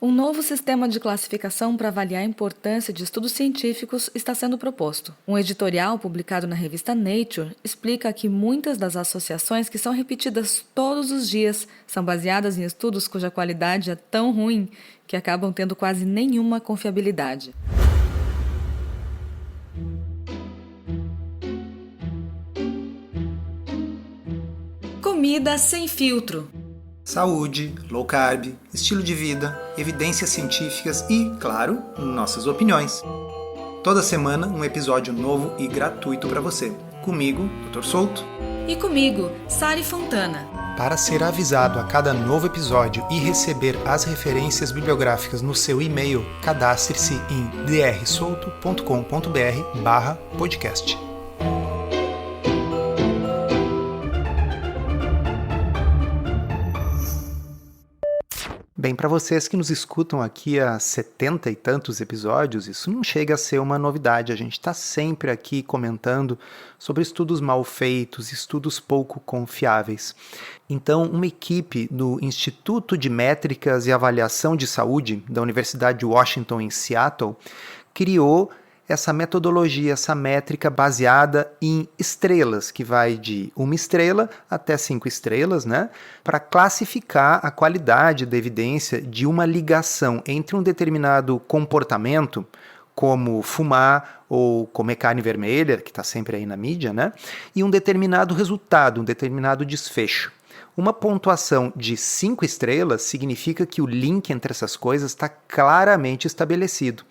Um novo sistema de classificação para avaliar a importância de estudos científicos está sendo proposto. Um editorial publicado na revista Nature explica que muitas das associações que são repetidas todos os dias são baseadas em estudos cuja qualidade é tão ruim que acabam tendo quase nenhuma confiabilidade. Comida sem filtro. Saúde, low carb, estilo de vida, evidências científicas e, claro, nossas opiniões. Toda semana um episódio novo e gratuito para você. Comigo, Dr. Souto. E comigo, Sari Fontana. Para ser avisado a cada novo episódio e receber as referências bibliográficas no seu e-mail, cadastre-se em drsolto.com.br/podcast. Bem, para vocês que nos escutam aqui há 70 e tantos episódios, isso não chega a ser uma novidade. A gente está sempre aqui comentando sobre estudos mal feitos, estudos pouco confiáveis. Então, uma equipe do Instituto de Métricas e Avaliação de Saúde da Universidade de Washington, em Seattle, criou essa metodologia, essa métrica baseada em estrelas, que vai de 1 estrela até 5 estrelas, né? Para classificar a qualidade da evidência de uma ligação entre um determinado comportamento, como fumar ou comer carne vermelha, que está sempre aí na mídia, né? E um determinado resultado, um determinado desfecho. Uma pontuação de 5 estrelas significa que o link entre essas coisas está claramente estabelecido.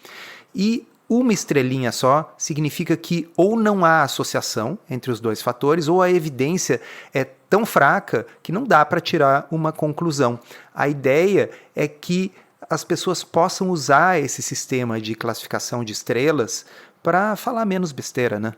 E uma estrelinha só significa que ou não há associação entre os dois fatores, ou a evidência é tão fraca que não dá para tirar uma conclusão. A ideia é que as pessoas possam usar esse sistema de classificação de estrelas para falar menos besteira, né?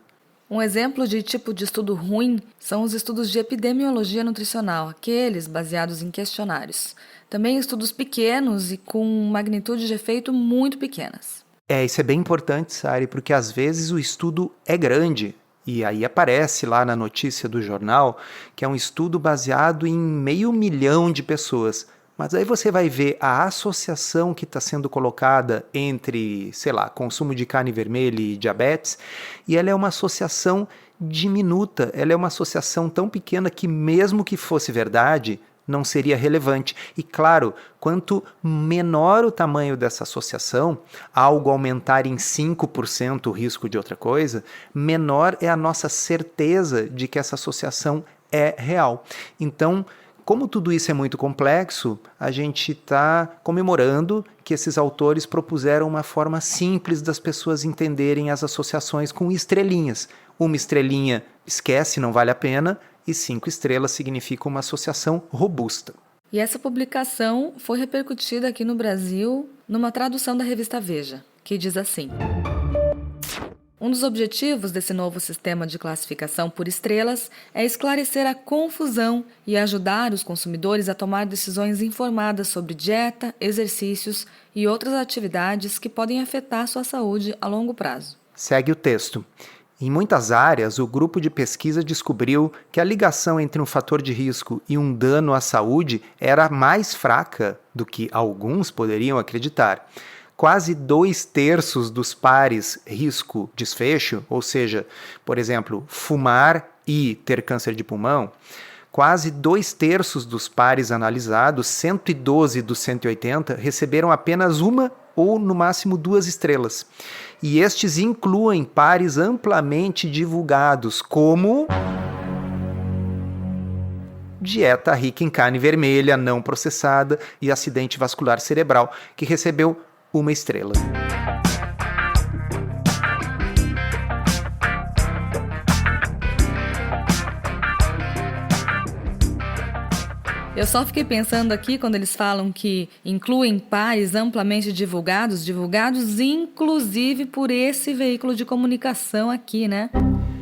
Um exemplo de tipo de estudo ruim são os estudos de epidemiologia nutricional, aqueles baseados em questionários. Também estudos pequenos e com magnitude de efeito muito pequenas. Isso é bem importante, Sari, porque às vezes o estudo é grande e aí aparece lá na notícia do jornal que é um estudo baseado em 500 mil de pessoas. Mas aí você vai ver a associação que está sendo colocada entre, consumo de carne vermelha e diabetes, e ela é uma associação diminuta, ela é uma associação tão pequena que mesmo que fosse verdade, não seria relevante. E claro, quanto menor o tamanho dessa associação, algo aumentar em 5% o risco de outra coisa, menor é a nossa certeza de que essa associação é real. Então, como tudo isso é muito complexo, a gente está comemorando que esses autores propuseram uma forma simples das pessoas entenderem as associações com estrelinhas. Uma estrelinha esquece, não vale a pena, e 5 estrelas significa uma associação robusta. E essa publicação foi repercutida aqui no Brasil numa tradução da revista Veja, que diz assim: um dos objetivos desse novo sistema de classificação por estrelas é esclarecer a confusão e ajudar os consumidores a tomar decisões informadas sobre dieta, exercícios e outras atividades que podem afetar sua saúde a longo prazo. Segue o texto. Em muitas áreas, o grupo de pesquisa descobriu que a ligação entre um fator de risco e um dano à saúde era mais fraca do que alguns poderiam acreditar. Quase 2/3 dos pares risco-desfecho, ou seja, por exemplo, fumar e ter câncer de pulmão, quase 2/3 dos pares analisados, 112 dos 180, receberam apenas uma ou no máximo 2 estrelas. E estes incluem pares amplamente divulgados, como dieta rica em carne vermelha, não processada e acidente vascular cerebral, que recebeu 1 estrela. Eu só fiquei pensando aqui quando eles falam que incluem pares amplamente divulgados inclusive por esse veículo de comunicação aqui, né?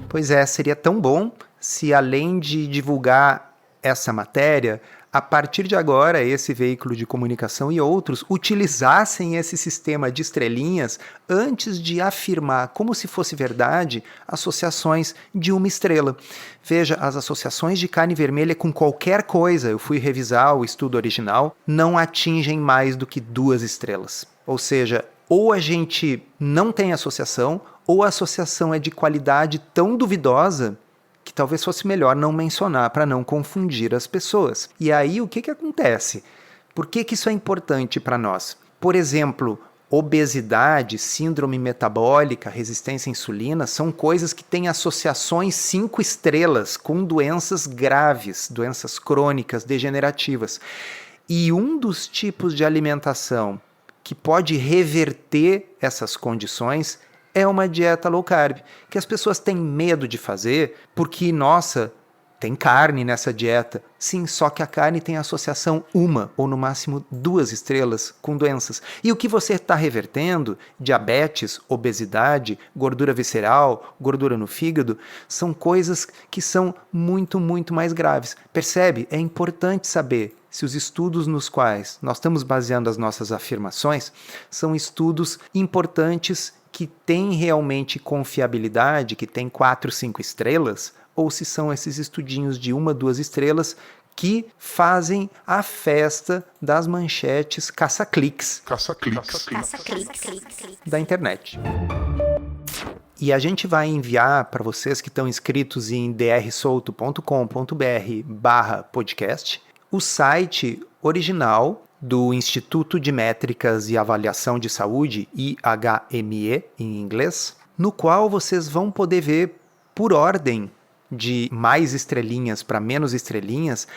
Pois é, seria tão bom se além de divulgar essa matéria, a partir de agora, esse veículo de comunicação e outros utilizassem esse sistema de estrelinhas antes de afirmar, como se fosse verdade, associações de uma estrela. Veja, as associações de carne vermelha com qualquer coisa, eu fui revisar o estudo original, não atingem mais do que 2 estrelas. Ou seja, ou a gente não tem associação, ou a associação é de qualidade tão duvidosa que talvez fosse melhor não mencionar para não confundir as pessoas. E aí o que acontece? Por que isso é importante para nós? Por exemplo, obesidade, síndrome metabólica, resistência à insulina são coisas que têm associações 5 estrelas com doenças graves, doenças crônicas, degenerativas. E um dos tipos de alimentação que pode reverter essas condições é uma dieta low carb, que as pessoas têm medo de fazer porque, nossa, tem carne nessa dieta. Sim, só que a carne tem associação 1 ou no máximo 2 estrelas com doenças. E o que você está revertendo, diabetes, obesidade, gordura visceral, gordura no fígado, são coisas que são muito, muito mais graves. Percebe? É importante saber se os estudos nos quais nós estamos baseando as nossas afirmações são estudos importantes que têm realmente confiabilidade, que têm 4, 5 estrelas, ou se são esses estudinhos de 1, 2 estrelas que fazem a festa das manchetes caça-cliques da internet. E a gente vai enviar para vocês que estão inscritos em drsolto.com.br/podcast o site original do Instituto de Métricas e Avaliação de Saúde, IHME em inglês, no qual vocês vão poder ver por ordem de mais estrelinhas para menos estrelinhas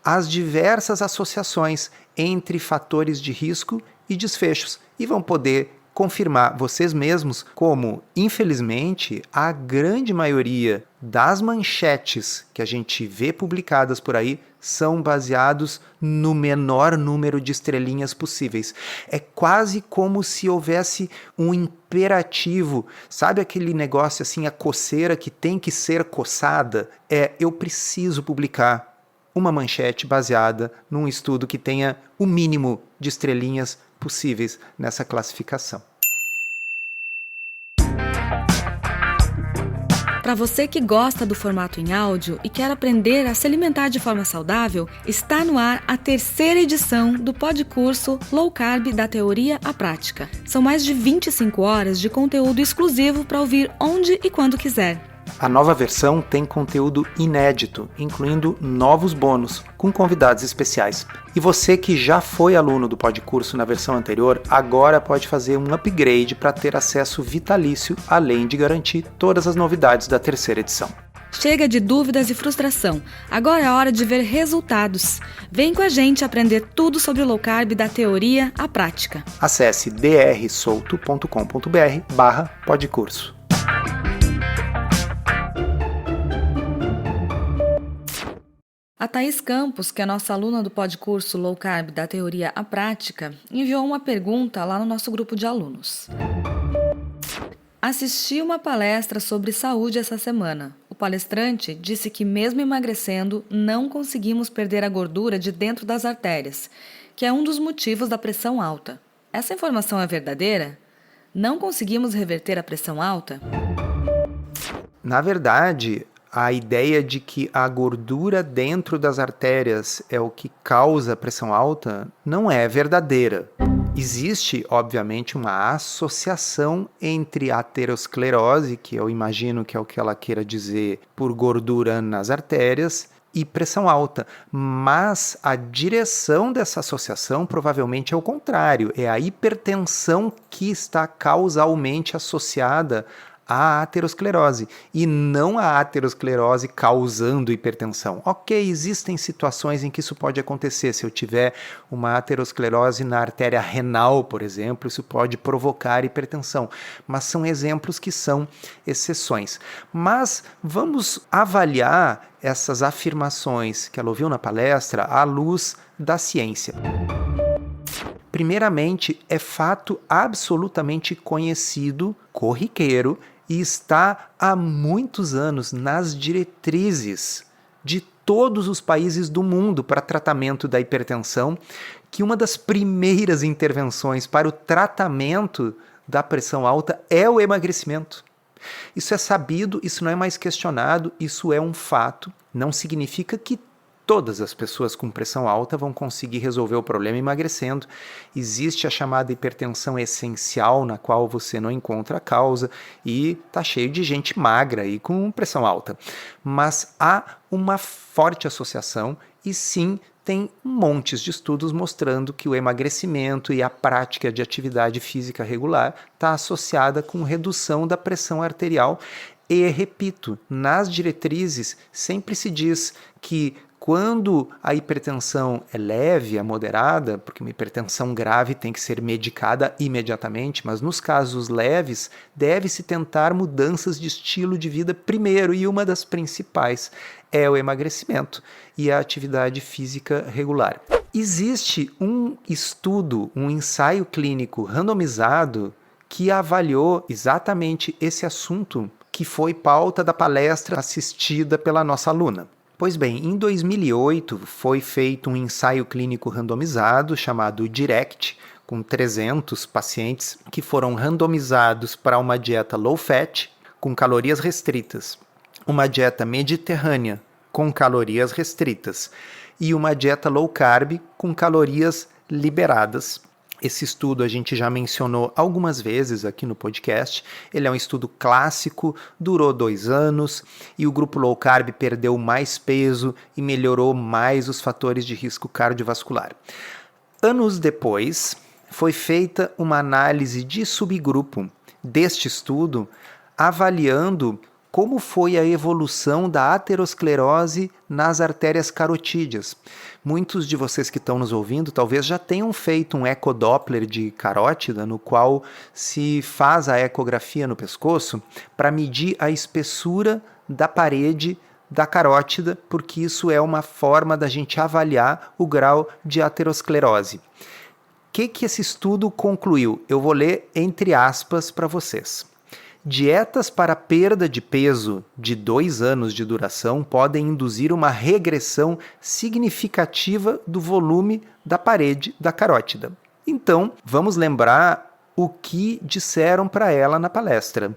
as diversas associações entre fatores de risco e desfechos e vão poder confirmar vocês mesmos como, infelizmente, a grande maioria das manchetes que a gente vê publicadas por aí são baseados no menor número de estrelinhas possíveis. É quase como se houvesse um imperativo, sabe aquele negócio assim, a coceira que tem que ser coçada? Eu preciso publicar uma manchete baseada num estudo que tenha o mínimo de estrelinhas possíveis nessa classificação. Para você que gosta do formato em áudio e quer aprender a se alimentar de forma saudável, está no ar a 3ª edição do podcurso Low Carb da Teoria à Prática. São mais de 25 horas de conteúdo exclusivo para ouvir onde e quando quiser. A nova versão tem conteúdo inédito, incluindo novos bônus, com convidados especiais. E você que já foi aluno do podcurso na versão anterior, agora pode fazer um upgrade para ter acesso vitalício, além de garantir todas as novidades da 3ª edição. Chega de dúvidas e frustração. Agora é hora de ver resultados. Vem com a gente aprender tudo sobre o low carb da teoria à prática. Acesse drsolto.com.br/podcurso. A Thaís Campos, que é nossa aluna do podcurso Low Carb da Teoria à Prática, enviou uma pergunta lá no nosso grupo de alunos. Assisti uma palestra sobre saúde essa semana. O palestrante disse que mesmo emagrecendo, não conseguimos perder a gordura de dentro das artérias, que é um dos motivos da pressão alta. Essa informação é verdadeira? Não conseguimos reverter a pressão alta? Na verdade, a ideia de que a gordura dentro das artérias é o que causa a pressão alta não é verdadeira. Existe, obviamente, uma associação entre aterosclerose, que eu imagino que é o que ela queira dizer por gordura nas artérias, e pressão alta. Mas a direção dessa associação provavelmente é o contrário. É a hipertensão que está causalmente associada a aterosclerose e não a aterosclerose causando hipertensão. Ok, existem situações em que isso pode acontecer. Se eu tiver uma aterosclerose na artéria renal, por exemplo, isso pode provocar hipertensão, mas são exemplos que são exceções. Mas vamos avaliar essas afirmações que ela ouviu na palestra à luz da ciência. Primeiramente, é fato absolutamente conhecido, corriqueiro, e está há muitos anos nas diretrizes de todos os países do mundo para tratamento da hipertensão, que uma das primeiras intervenções para o tratamento da pressão alta é o emagrecimento. Isso é sabido, isso não é mais questionado, isso é um fato. Não significa que todas as pessoas com pressão alta vão conseguir resolver o problema emagrecendo. Existe a chamada hipertensão essencial, na qual você não encontra a causa, e está cheio de gente magra aí com pressão alta. Mas há uma forte associação e sim, tem montes de estudos mostrando que o emagrecimento e a prática de atividade física regular está associada com redução da pressão arterial. E, repito, nas diretrizes sempre se diz que quando a hipertensão é leve, é moderada, porque uma hipertensão grave tem que ser medicada imediatamente, mas nos casos leves deve-se tentar mudanças de estilo de vida primeiro, e uma das principais é o emagrecimento e a atividade física regular. Existe um estudo, um ensaio clínico randomizado que avaliou exatamente esse assunto que foi pauta da palestra assistida pela nossa aluna. Pois bem, em 2008 foi feito um ensaio clínico randomizado chamado DIRECT, com 300 pacientes que foram randomizados para uma dieta low fat com calorias restritas, uma dieta mediterrânea com calorias restritas e uma dieta low carb com calorias liberadas. Esse estudo a gente já mencionou algumas vezes aqui no podcast. Ele é um estudo clássico, durou 2 anos e o grupo low carb perdeu mais peso e melhorou mais os fatores de risco cardiovascular. Anos depois, foi feita uma análise de subgrupo deste estudo, avaliando como foi a evolução da aterosclerose nas artérias carotídeas. Muitos de vocês que estão nos ouvindo talvez já tenham feito um ecodoppler de carótida, no qual se faz a ecografia no pescoço para medir a espessura da parede da carótida, porque isso é uma forma da gente avaliar o grau de aterosclerose. O que esse estudo concluiu? Eu vou ler entre aspas para vocês. Dietas para perda de peso de 2 anos de duração podem induzir uma regressão significativa do volume da parede da carótida. Então, vamos lembrar o que disseram para ela na palestra.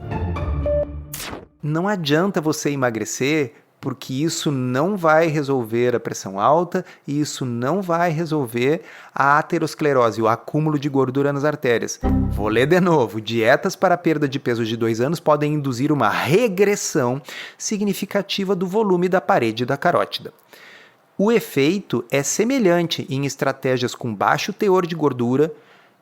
Não adianta você emagrecer, porque isso não vai resolver a pressão alta e isso não vai resolver a aterosclerose, o acúmulo de gordura nas artérias. Vou ler de novo. Dietas para perda de peso de 2 anos podem induzir uma regressão significativa do volume da parede da carótida. O efeito é semelhante em estratégias com baixo teor de gordura,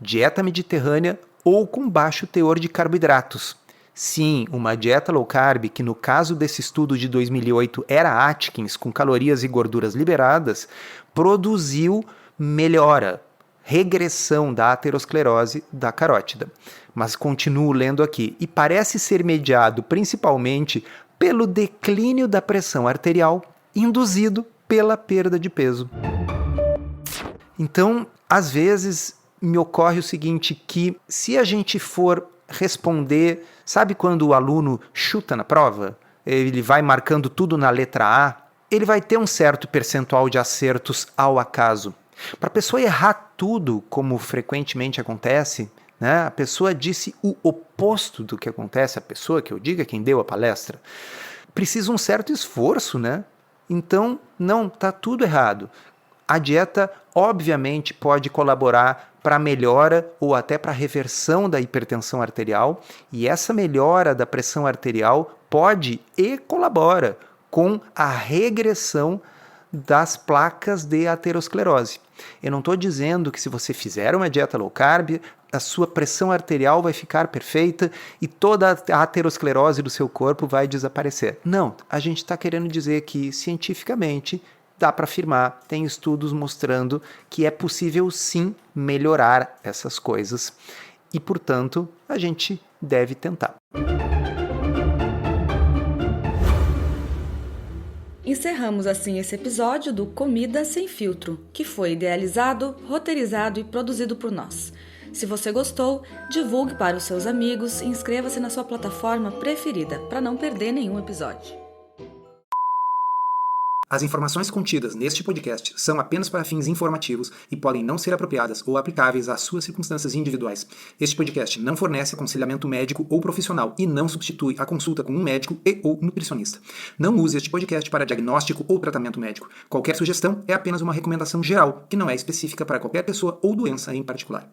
dieta mediterrânea ou com baixo teor de carboidratos. Sim, uma dieta low carb, que no caso desse estudo de 2008 era Atkins, com calorias e gorduras liberadas, produziu melhora, regressão da aterosclerose da carótida. Mas continuo lendo aqui, e parece ser mediado principalmente pelo declínio da pressão arterial induzido pela perda de peso. Então, às vezes, me ocorre o seguinte, que se a gente for responder, sabe quando o aluno chuta na prova? Ele vai marcando tudo na letra A, ele vai ter um certo percentual de acertos ao acaso. Para a pessoa errar tudo, como frequentemente acontece, né? A pessoa disse o oposto do que acontece, a pessoa que eu digo é quem deu a palestra, precisa um certo esforço, né? Então, não, está tudo errado. A dieta, obviamente, pode colaborar para a melhora ou até para a reversão da hipertensão arterial, e essa melhora da pressão arterial pode e colabora com a regressão das placas de aterosclerose. Eu não estou dizendo que se você fizer uma dieta low carb, a sua pressão arterial vai ficar perfeita e toda a aterosclerose do seu corpo vai desaparecer. Não, a gente está querendo dizer que cientificamente dá para afirmar, tem estudos mostrando que é possível sim melhorar essas coisas e, portanto, a gente deve tentar. Encerramos assim esse episódio do Comida Sem Filtro, que foi idealizado, roteirizado e produzido por nós. Se você gostou, divulgue para os seus amigos e inscreva-se na sua plataforma preferida para não perder nenhum episódio. As informações contidas neste podcast são apenas para fins informativos e podem não ser apropriadas ou aplicáveis às suas circunstâncias individuais. Este podcast não fornece aconselhamento médico ou profissional e não substitui a consulta com um médico ou nutricionista. Não use este podcast para diagnóstico ou tratamento médico. Qualquer sugestão é apenas uma recomendação geral, que não é específica para qualquer pessoa ou doença em particular.